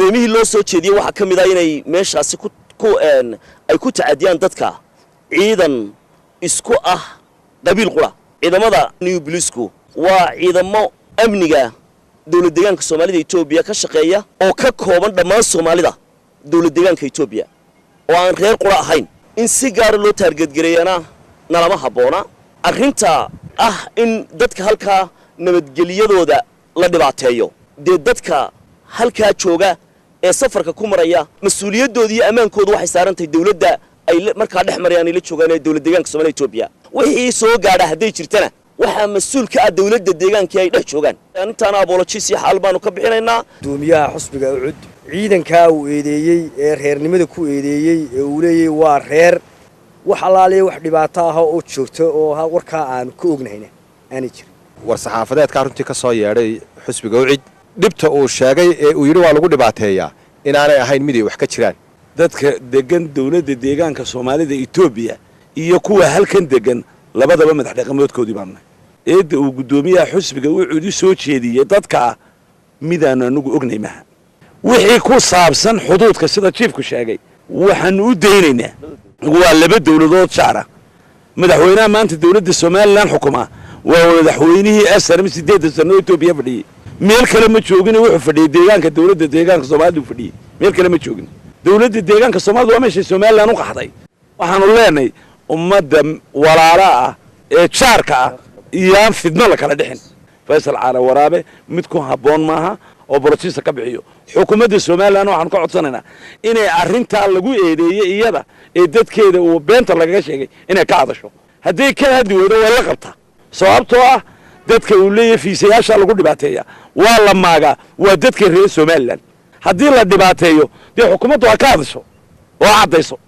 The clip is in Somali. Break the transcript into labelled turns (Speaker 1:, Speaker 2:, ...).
Speaker 1: eedeymihi loo soo jeediyay waxa kamid ah inay meeshaasi ay ku tacadiyaan dadka ciidan isku ah qabiil qura ciidamada new police-ku waa ciidamo amniga dawlad deegaanka Soomaalida Itoobiya ka shaqeeya oo ka kooban dhammaan Soomaalida dawlad deegaanka Itoobiya oo aan reer qura ahayn in si gaar loo target gareeyana nalama haboona arrinta ah in dadka halka nabadgeliyadooda la dhibaateeyo dadka halka jooga ee safarka ku maraya mas'uuliyadoodii iyo amaankoodu waxay saarantahay dawladda ay markaa dhex marayaan ila joogaan ee dawlad deegaanka Soomaalida Itoobiya wixii soo gaadha haday jirtana waxa mas'uul ka ah dawladda deegaanka ay dhex joogaan intaana apologies iyo xal baanu ka bixinaynaa
Speaker 2: doomiyaha xusbiga ucud ciidanka uu eedeeyay ee reernimada ku eedeeyay ee uu leeyahay waa reer wax alaaliye wax dhibaato ah oo joogto oo warka aan ku ognahayna aanay jirin
Speaker 3: war saxaafadeedka runtii ka soo yeedhay xusbiga ucud dibta uu sheegay ee uu yiri waa lagu dhibaateeyaa inaanay ahayn mid ay wax ka jiraan
Speaker 4: dadka degan dawladda deegaanka Soomaalida Itoobiya iyo kuwa halkan degan labadaba madax dhaqameedkoodii baan eedda uu gudoomiyaha xusbiga ucud soo jeediyay dadka midaan anagu ognay maaha wixii ku saabsan xuduudka sida chiefku sheegay waxaan u daynaynaa waa laba dawladood shaara madaxweynaha maanta dawladda Soomaaliland xukuma waa madaxweynihii SRM 8 sano Itoobiya fadhiyay meel kale ma joogin wuxuu fadhiyay deegaanka dawladda deegaanka Soomaalidu fadhiyay meel kale ma joogin dawladda deegaanka Soomaalidu waa meesha Soomaaliland u qaxday waxaanu leenahay ummadda walaala ah ee jaarka ah iyaan fidno la kala dhixin Faysal Caala Waraabe mid ku haboon maaha oo borotiisa ka bixiyo xukuumadda Soomaaliland waxaan ka codsanaynaa inay arrinta lagu eedeeyay iyada ee dadkeeda uu beenta laga sheegay inay ka hadasho haddii ka hadli wado waa la qabtaa sababtoo ah dadka uu leeyahay fiisayaasha lagu dhibaateeyaa waa la maaga waa dadka reer Soomaaliland haddii la dhibaateeyo dee xukuumaddu waa ka hadasho oo cadayso